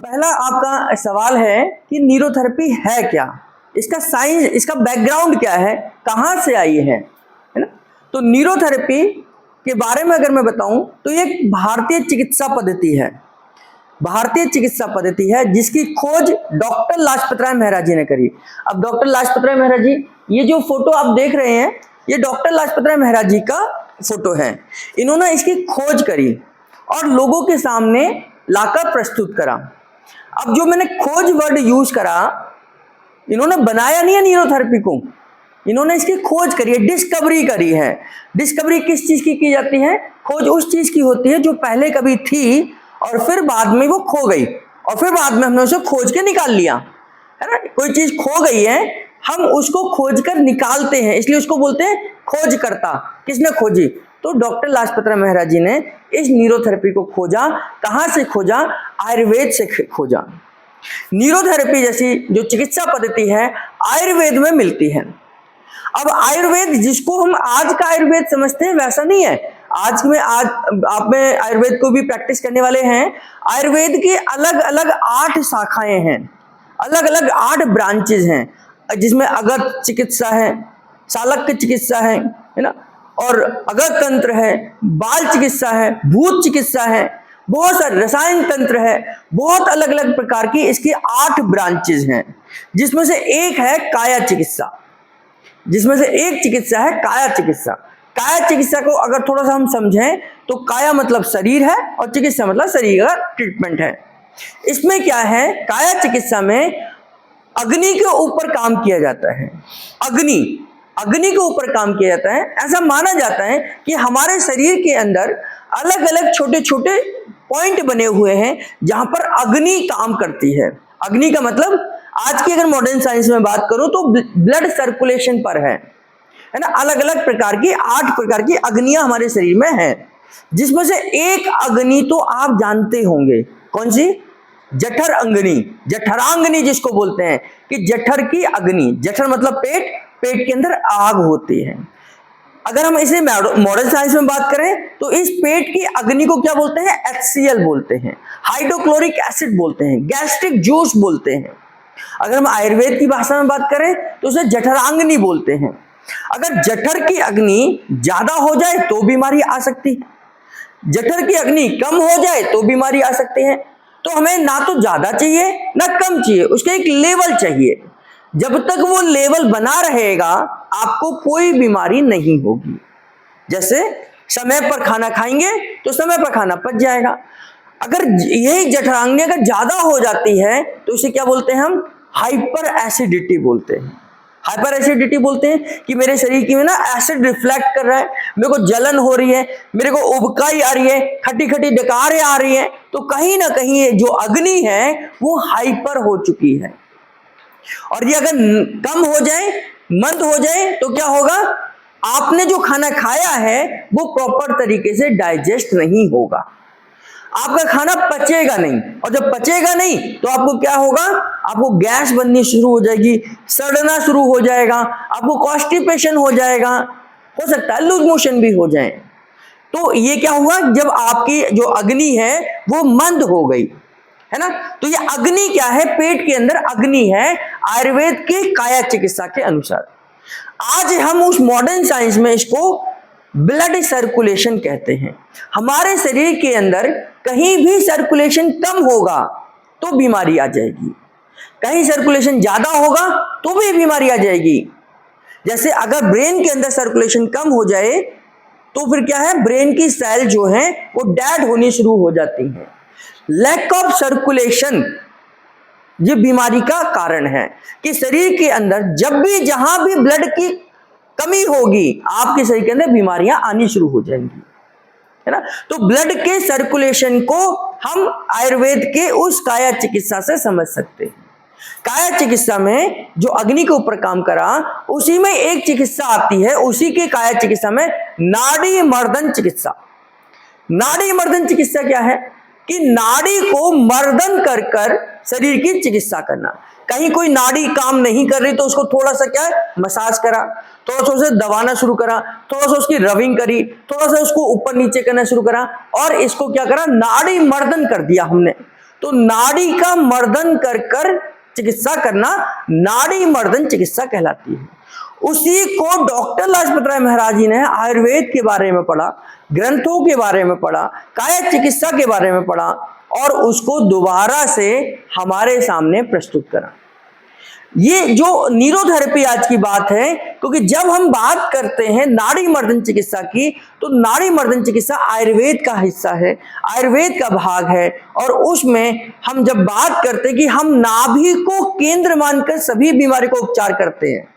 पहला आपका सवाल है कि न्यूरोथेरेपी है क्या, इसका साइंस, इसका बैकग्राउंड क्या है, कहाँ से आई है ना। तो न्यूरोथेरेपी के बारे में अगर मैं बताऊं तो ये एक भारतीय चिकित्सा पद्धति है। भारतीय चिकित्सा पद्धति है जिसकी खोज डॉक्टर लाजपत राय मेहरा जी ने करी। अब डॉक्टर लाजपत राय मेहरा जी, ये जो फोटो आप देख रहे हैं ये डॉक्टर लाजपत राय मेहरा जी का फोटो है। इन्होंने इसकी खोज करी और लोगों के सामने लाकर प्रस्तुत करा। अब जो मैंने खोज वर्ड यूज करा, इन्होंने बनाया नहीं है न्यूरोथेरेपी को, इन्होंने इसकी खोज करी है, डिस्कवरी करी है। डिस्कवरी किस चीज की जाती है? खोज उस चीज की होती है जो पहले कभी थी और फिर बाद में वो खो गई और फिर बाद में हमने उसे खोज के निकाल लिया, है ना। कोई चीज खो गई है, हम उसको खोज कर निकालते हैं, इसलिए उसको बोलते हैं खोजकर्ता। किसने खोजी? तो डॉक्टर लाजपत राय मेहरा जी ने इस न्यूरोथेरेपी को खोजा। कहां से खोजा? आयुर्वेद से खोजा। न्यूरोथेरेपी जैसी जो चिकित्सा पद्धति है आयुर्वेद में मिलती है। अब आयुर्वेद जिसको हम आज का आयुर्वेद समझते हैं वैसा नहीं है। आज आप में आयुर्वेद को भी प्रैक्टिस करने वाले हैं। आयुर्वेद की अलग अलग 8 शाखाएं हैं, अलग अलग 8 ब्रांचेज हैं, जिसमें अगत चिकित्सा है, चालक्य चिकित्सा है ना, और अगत तंत्र है, बाल चिकित्सा है, भूत चिकित्सा है, बहुत सारे रसायन तंत्र है, बहुत अलग अलग प्रकार की इसकी 8 ब्रांचेज हैं। जिसमें से एक है काया चिकित्सा, जिसमें से एक चिकित्सा है काया चिकित्सा। काया चिकित्सा को अगर थोड़ा सा हम समझें तो काया मतलब शरीर है और चिकित्सा मतलब शरीर का ट्रीटमेंट है। इसमें क्या है? काया चिकित्सा में अग्नि के ऊपर काम किया जाता है। अग्नि के ऊपर काम किया जाता है। ऐसा माना जाता है कि हमारे शरीर के अंदर अलग अलग छोटे छोटे पॉइंट बने हुए हैं जहां पर अग्नि काम करती है। अग्नि का मतलब आज की अगर मॉडर्न साइंस में बात करूं तो ब्लड सर्कुलेशन पर है ना। अलग अलग प्रकार की 8 प्रकार की अग्नियां हमारे शरीर में हैं, जिसमें से एक अग्नि तो आप जानते होंगे। कौन सी? जठर अंगनी, जठरांगनी जिसको बोलते हैं, कि जठर की अग्नि। जठर मतलब पेट, पेट के अंदर आग होती है। अगर हम इसे मॉडर्न साइंस में बात करें तो इस पेट की अग्नि को क्या बोलते हैं? HCl बोलते हैं, हाइड्रोक्लोरिक एसिड बोलते हैं, गैस्ट्रिक जूस बोलते हैं। अगर हम आयुर्वेद की भाषा में बात करें तो उसे जठरांगनी बोलते हैं। अगर जठर की अग्नि ज्यादा हो जाए तो बीमारी आ सकती है, जठर की अग्नि कम हो जाए तो बीमारी आ सकती है। तो हमें ना तो ज्यादा चाहिए ना कम चाहिए, उसका एक लेवल चाहिए। जब तक वो लेवल बना रहेगा आपको कोई बीमारी नहीं होगी। जैसे समय पर खाना खाएंगे तो समय पर खाना पच जाएगा। अगर यही जठरांगनी अगर ज्यादा हो जाती है तो इसे क्या बोलते हैं? हम हाइपर एसिडिटी बोलते हैं। हाइपर एसिडिटी बोलते हैं कि मेरे शरीर की में ना एसिड रिफ्लेक्ट कर रहा है, मेरे को जलन हो रही है, मेरे को उबकाई आ रही है, खट्टी खट्टी डकारें आ रही हैं। तो कहीं ना कहीं ये जो अग्नि है वो हाइपर हो चुकी है। और ये अगर कम हो जाए, मंद हो जाए तो क्या होगा? आपने जो खाना खाया है वो प्रॉपर तरीके से डाइजेस्ट नहीं होगा, आपका खाना पचेगा नहीं। और जब पचेगा नहीं तो आपको क्या होगा? आपको गैस बननी शुरू हो जाएगी, सड़ना शुरू हो जाएगा, आपको कॉन्स्टिपेशन हो जाएगा, हो सकता है लूज मोशन भी हो जाए। तो ये क्या हुआ? जब आपकी जो अग्नि है वो मंद हो गई, है ना। तो ये अग्नि क्या है? पेट के अंदर अग्नि है आयुर्वेद के काया चिकित्सा के अनुसार। आज हम उस मॉडर्न साइंस में इसको ब्लड सर्कुलेशन कहते हैं। हमारे शरीर के अंदर कहीं भी सर्कुलेशन कम होगा तो बीमारी आ जाएगी, कहीं सर्कुलेशन ज्यादा होगा तो भी बीमारी आ जाएगी। जैसे अगर ब्रेन के अंदर सर्कुलेशन कम हो जाए तो फिर क्या है? ब्रेन की सेल जो है वो डेड होनी शुरू हो जाती है। लैक ऑफ सर्कुलेशन ये बीमारी का कारण है कि शरीर के अंदर जब भी जहां भी ब्लड की कमी होगी आपके शरीर के अंदर बीमारियां आनी शुरू हो जाएंगी, है ना। तो ब्लड के सर्कुलेशन को हम आयुर्वेद के उस काया चिकित्सा से समझ सकते हैं। काया चिकित्सा में जो अग्नि के ऊपर काम करा उसी में एक चिकित्सा आती है, उसी के काया चिकित्सा में नाड़ी मर्दन चिकित्सा। नाड़ी मर्दन चिकित्सा क्या है? कि नाड़ी को मर्दन कर कर शरीर की चिकित्सा करना। कहीं कोई नाड़ी काम नहीं कर रही तो उसको थोड़ा सा क्या है? मसाज करा, थोड़ा सा उसे दबाना शुरू करा, थोड़ा सा उसकी रबिंग करी, थोड़ा सा उसको ऊपर नीचे करना शुरू करा और इसको क्या करा? नाड़ी मर्दन कर दिया हमने। तो नाड़ी का मर्दन कर कर चिकित्सा करना नाड़ी मर्दन चिकित्सा कहलाती है। उसी को डॉक्टर लाजपत राय महाराज जी ने आयुर्वेद के बारे में पढ़ा, ग्रंथों के बारे में पढ़ा, काया चिकित्सा के बारे में पढ़ा और उसको दोबारा से हमारे सामने प्रस्तुत करा। ये जो न्यूरोथेरेपी आज की बात है, क्योंकि जब हम बात करते हैं नाड़ी मर्दन चिकित्सा की, तो नाड़ी मर्दन चिकित्सा आयुर्वेद का हिस्सा है, आयुर्वेद का भाग है। और उसमें हम जब बात करते हैं कि हम नाभि को केंद्र मानकर सभी बीमारी को उपचार करते हैं,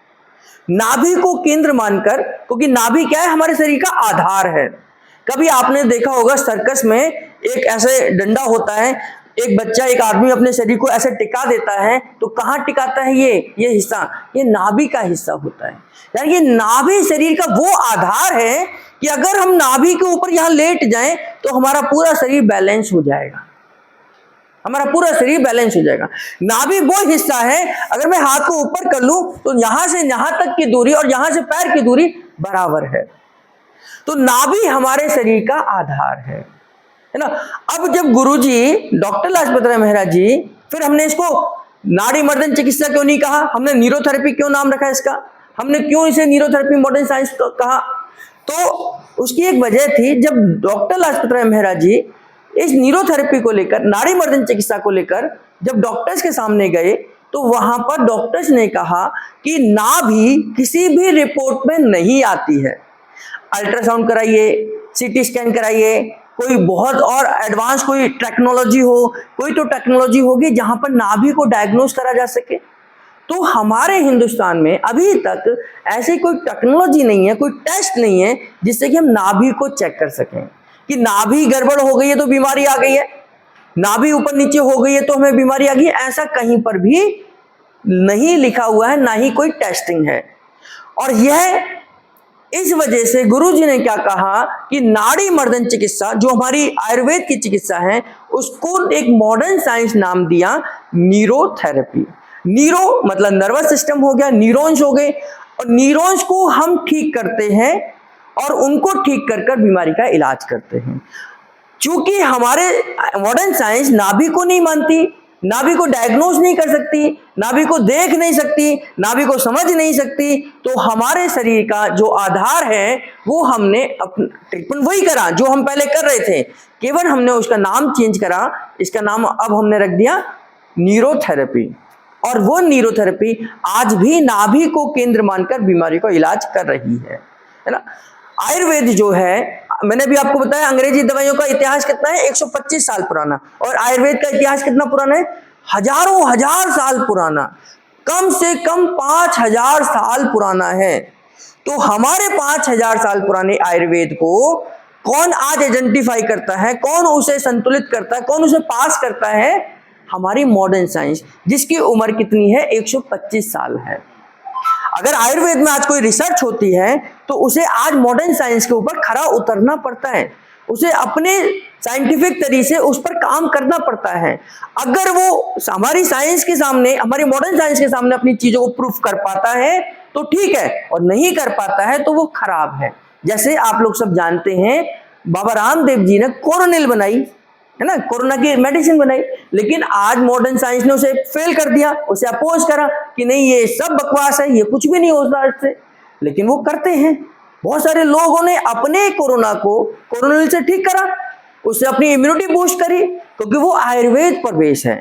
नाभि को केंद्र मानकर, क्योंकि नाभि क्या है, हमारे शरीर का आधार है। कभी आपने देखा होगा सर्कस में एक ऐसे डंडा होता है, एक बच्चा, एक आदमी अपने शरीर को ऐसे टिका देता है, तो कहाँ टिकाता है ये हिस्सा, ये नाभि का हिस्सा होता है। यानी ये नाभि शरीर का वो आधार है कि अगर हम नाभि के ऊपर यहाँ लेट जाएं तो हमारा पूरा शरीर बैलेंस हो जाएगा, हमारा पूरा शरीर बैलेंस हो जाएगा। नाभि वो हिस्सा है, अगर मैं हाथ को ऊपर कर लूं तो यहां से यहां तक की दूरी और यहां से पैर की दूरी बराबर है। तो नाभि हमारे शरीर का आधार है ना। अब जब गुरुजी डॉक्टर लाजपत राय महाराज जी, फिर हमने इसको नाड़ी मर्दन चिकित्सा क्यों नहीं कहा, हमने न्यूरोथेरेपी क्यों नाम रखा इसका, हमने क्यों इसे न्यूरोथेरेपी मॉडर्न साइंस कहा, तो उसकी एक वजह थी। जब डॉक्टर लाजपत राय महाराज जी इस न्यूरोथेरेपी को लेकर, नाड़ी मर्दन चिकित्सा को लेकर जब डॉक्टर्स के सामने गए, तो वहां पर डॉक्टर्स ने कहा कि नाभि किसी भी रिपोर्ट में नहीं आती है। अल्ट्रासाउंड कराइए, सीटी स्कैन कराइए, कोई बहुत और एडवांस कोई टेक्नोलॉजी हो, कोई तो टेक्नोलॉजी होगी जहां पर नाभि को डायग्नोज करा जा सके। तो हमारे हिंदुस्तान में अभी तक ऐसी कोई टेक्नोलॉजी नहीं है, कोई टेस्ट नहीं है जिससे कि हम नाभि को चेक कर सकें कि नाभि गड़बड़ हो गई है तो बीमारी आ गई है, नाभि ऊपर नीचे हो गई है तो हमें बीमारी आ गई है। ऐसा कहीं पर भी नहीं लिखा हुआ है, ना ही कोई टेस्टिंग है। और यह इस वजह से गुरुजी ने क्या कहा कि नाड़ी मर्दन चिकित्सा, जो हमारी आयुर्वेद की चिकित्सा है, उसको एक मॉडर्न साइंस नाम दिया न्यूरोथेरेपी। न्यूरो मतलब नर्वस सिस्टम हो गया, न्यूरॉन्स हो गए, और न्यूरॉन्स को हम ठीक करते हैं और उनको ठीक कर कर बीमारी का इलाज करते हैं। चूंकि हमारे मॉडर्न साइंस नाभि को नहीं मानती, नाभि को डायग्नोज नहीं कर सकती, नाभि को देख नहीं सकती, नाभि को समझ नहीं सकती, तो हमारे शरीर का जो आधार है वो हमने ट्रीटमेंट वही करा जो हम पहले कर रहे थे, केवल हमने उसका नाम चेंज करा। इसका नाम अब हमने रख दिया न्यूरोथेरेपी। और वो न्यूरोथेरेपी आज भी नाभि को केंद्र मानकर बीमारी का इलाज कर रही है ना। आयुर्वेद जो है, मैंने भी आपको बताया, अंग्रेजी दवाइयों का इतिहास कितना है, 125 साल पुराना, और आयुर्वेद का इतिहास कितना पुराना है, हजारों हजार साल पुराना, कम से कम 5000 साल पुराना है। तो हमारे 5000 साल पुराने आयुर्वेद को कौन आज आइडेंटिफाई करता है, कौन उसे संतुलित करता है, कौन उसे पास करता है, हमारी मॉडर्न साइंस, जिसकी उम्र कितनी है, 125 साल है। अगर आयुर्वेद में आज कोई रिसर्च होती है तो उसे आज मॉडर्न साइंस के ऊपर खरा उतरना पड़ता है, उसे अपने साइंटिफिक तरीके से उस पर काम करना पड़ता है। अगर वो हमारी साइंस के सामने, हमारी मॉडर्न साइंस के सामने अपनी चीजों को प्रूफ कर पाता है तो ठीक है, और नहीं कर पाता है तो वो खराब है। जैसे आप लोग सब जानते हैं, बाबा रामदेव जी ने कोरोनिल बनाई है ना, कोरोना की मेडिसिन बनाई, लेकिन आज मॉडर्न साइंस ने उसे फेल कर दिया, उसे अपोज करा कि नहीं ये सब बकवास है, ये कुछ भी नहीं होता इससे, लेकिन वो करते हैं। बहुत सारे लोगों ने अपने कोरोना को कोरोनिल से ठीक करा, उससे अपनी इम्यूनिटी बूस्ट करी, क्योंकि वो आयुर्वेद पर बेस है।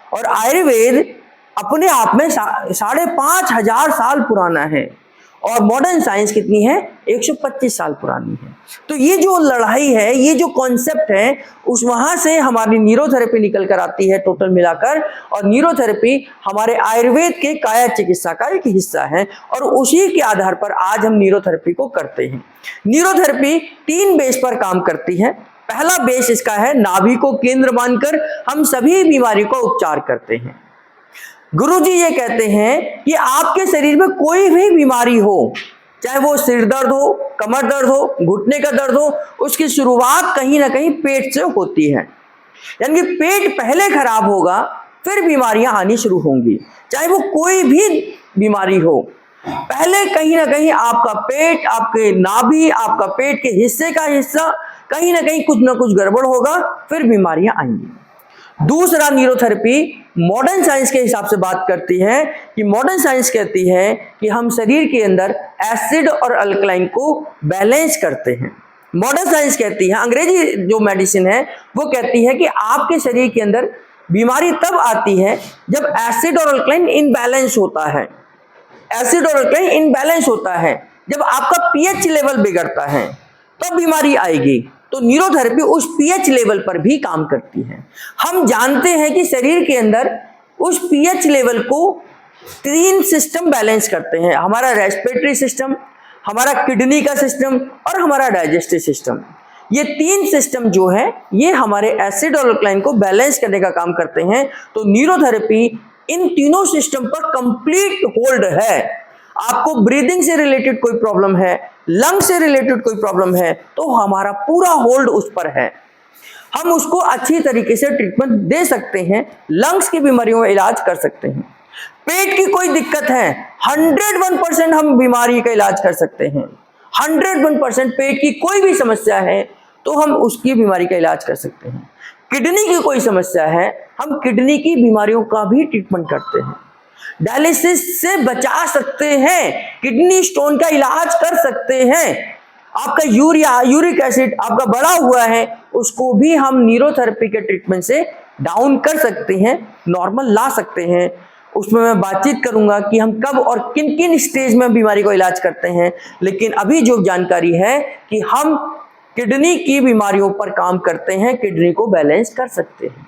और आयुर्वेद अपने आप में 5500 साल पुराना है, और मॉडर्न साइंस कितनी है, 125 साल पुरानी है। तो ये जो लड़ाई है, ये जो कॉन्सेप्ट है, उस वहां से हमारी न्यूरोथेरेपी निकल कर आती है टोटल मिलाकर। और न्यूरोथेरेपी हमारे आयुर्वेद के काया चिकित्सा का एक हिस्सा है, और उसी के आधार पर आज हम न्यूरोथेरेपी को करते हैं। न्यूरोथेरेपी 3 बेस पर काम करती है। पहला बेस इसका है, नाभि को केंद्र मानकर हम सभी बीमारी को उपचार करते हैं। गुरुजी ये कहते हैं कि आपके शरीर में कोई भी बीमारी हो, चाहे वो सिर दर्द हो, कमर दर्द हो, घुटने का दर्द हो, उसकी शुरुआत कहीं ना कहीं पेट से होती है। यानी कि पेट पहले खराब होगा, फिर बीमारियां आनी शुरू होंगी। चाहे वो कोई भी बीमारी हो, पहले कहीं ना कहीं आपका पेट, आपके नाभि, आपका पेट के हिस्से का हिस्सा कहीं ना कहीं कुछ ना कुछ गड़बड़ होगा, फिर बीमारियां आएंगी। दूसरा न्यूरोथेरेपी मॉडर्न साइंस के हिसाब से बात करती है कि मॉडर्न साइंस कहती है कि हम शरीर के अंदर एसिड और अल्कलाइन को बैलेंस करते हैं। मॉडर्न साइंस कहती है, अंग्रेजी जो मेडिसिन है वो कहती है कि आपके शरीर के अंदर बीमारी तब आती है जब एसिड और अल्कलाइन इनबैलेंस होता है। एसिड और अल्कलाइन इनबैलेंस होता है, जब आपका पीएच लेवल बिगड़ता है तब बीमारी आएगी। तो न्यूरोथेरेपी उस पीएच लेवल पर भी काम करती है। हम जानते हैं कि शरीर के अंदर उस पीएच लेवल को 3 सिस्टम बैलेंस करते हैं, हमारा रेस्पिरेटरी सिस्टम, हमारा किडनी का सिस्टम और हमारा डाइजेस्टिव सिस्टम। ये 3 सिस्टम जो है ये हमारे एसिड और अल्कलाइन को बैलेंस करने का काम करते हैं। तो न्यूरोथेरेपी इन तीनों सिस्टम पर कंप्लीट होल्ड है। आपको ब्रीदिंग से रिलेटेड कोई प्रॉब्लम है, लंग से रिलेटेड कोई प्रॉब्लम है, तो हमारा पूरा होल्ड उस पर है। हम उसको अच्छी तरीके से ट्रीटमेंट दे सकते हैं, लंग्स की बीमारियों में इलाज कर सकते हैं। पेट की कोई दिक्कत है, 101% हम बीमारी का इलाज कर सकते हैं। 101% पेट की कोई भी समस्या है तो हम उसकी बीमारी का इलाज कर सकते हैं। किडनी की कोई समस्या है, हम किडनी की बीमारियों का भी ट्रीटमेंट करते हैं। डायलिसिस से बचा सकते हैं, किडनी स्टोन का इलाज कर सकते हैं। आपका यूरिक एसिड आपका बढ़ा हुआ है, उसको भी हम न्यूरोथेरेपी के ट्रीटमेंट से डाउन कर सकते हैं, नॉर्मल ला सकते हैं। उसमें मैं बातचीत करूंगा कि हम कब और किन किन स्टेज में बीमारी को इलाज करते हैं। लेकिन अभी जो जानकारी है कि हम किडनी की बीमारियों पर काम करते हैं, किडनी को बैलेंस कर सकते हैं।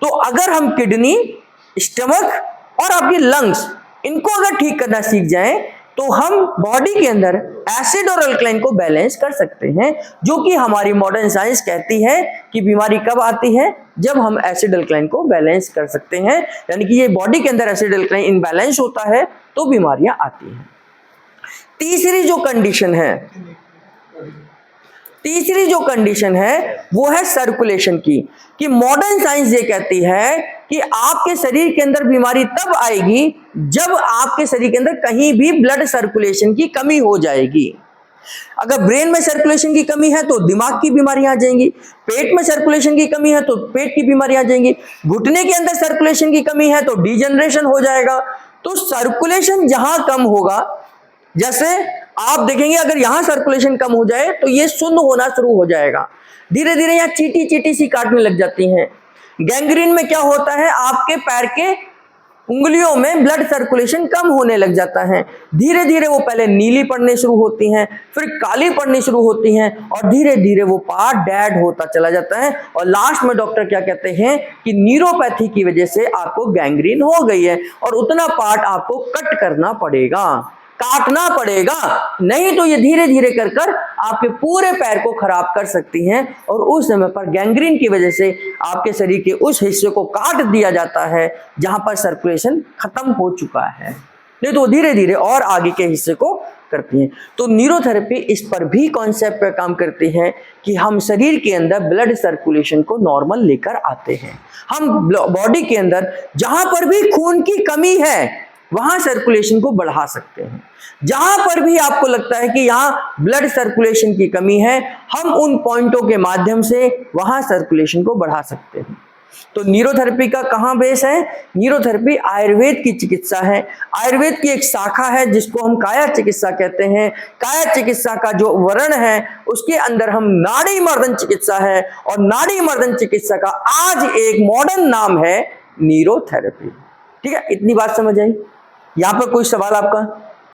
तो अगर हम किडनी, स्टमक और आपकी लंग्स इनको अगर ठीक करना सीख जाएं तो हम बॉडी के अंदर एसिड और अल्कलाइन को बैलेंस कर सकते हैं, जो कि हमारी मॉडर्न साइंस कहती है कि बीमारी कब आती है, जब हम एसिड अल्कलाइन को बैलेंस कर सकते हैं। यानी कि ये बॉडी के अंदर एसिड अल्कलाइन इनबैलेंस होता है तो बीमारियां आती हैं। तीसरी जो कंडीशन है वो है सर्कुलेशन की, कि मॉडर्न साइंस ये कहती है कि आपके शरीर के अंदर बीमारी तब आएगी जब आपके शरीर के अंदर कहीं भी ब्लड सर्कुलेशन की कमी हो जाएगी। अगर ब्रेन में सर्कुलेशन की कमी है तो दिमाग की बीमारियां आ जाएंगी, पेट में सर्कुलेशन की कमी है तो पेट की बीमारियां आ जाएंगी, घुटने के अंदर सर्कुलेशन की कमी है तो डिजनरेशन हो जाएगा। तो सर्कुलेशन जहां कम होगा, जैसे आप देखेंगे अगर यहां सर्कुलेशन कम हो जाए तो ये शून्य होना शुरू हो जाएगा, धीरे धीरे यहाँ चीटी चीटी सी काटने लग जाती हैं। गैंग्रीन में क्या होता है, आपके पैर के उंगलियों में ब्लड सर्कुलेशन कम होने लग जाता है, धीरे धीरे वो पहले नीली पड़ने शुरू होती हैं, फिर काली पड़नी शुरू होती हैं और धीरे धीरे वो पार्ट डेड होता चला जाता है। और लास्ट में डॉक्टर क्या कहते हैं कि न्यूरोपैथी की वजह से आपको गैंग्रीन हो गई है और उतना पार्ट आपको कट करना पड़ेगा, काटना पड़ेगा, नहीं तो ये धीरे धीरे कर कर आपके पूरे पैर को खराब कर सकती हैं। और उस समय पर गैंग्रीन की वजह से आपके शरीर के उस हिस्से को काट दिया जाता है जहां पर सर्कुलेशन खत्म हो चुका है, नहीं तो धीरे धीरे और आगे के हिस्से को करती हैं। तो न्यूरोथेरेपी इस पर भी कॉन्सेप्ट पर काम करती है कि हम शरीर के अंदर ब्लड सर्कुलेशन को नॉर्मल लेकर आते हैं। हम बॉडी के अंदर जहां पर भी खून की कमी है वहां सर्कुलेशन को बढ़ा सकते हैं। जहां पर भी आपको लगता है कि यहां ब्लड सर्कुलेशन की कमी है, हम उन पॉइंटों के माध्यम से वहां सर्कुलेशन को बढ़ा सकते हैं। तो न्यूरोथेरेपी का कहां बेस है? न्यूरोथेरेपी आयुर्वेद की चिकित्सा है। आयुर्वेद की एक शाखा है जिसको हम काया चिकित्सा कहते हैं। काया चिकित्सा का जो वर्ण है उसके अंदर हम नाड़ी मर्दन चिकित्सा है, और नाड़ी मर्दन चिकित्सा का आज एक मॉडर्न नाम है न्यूरोथेरेपी। ठीक है, इतनी बात समझ आई? यहाँ पर कोई सवाल आपका?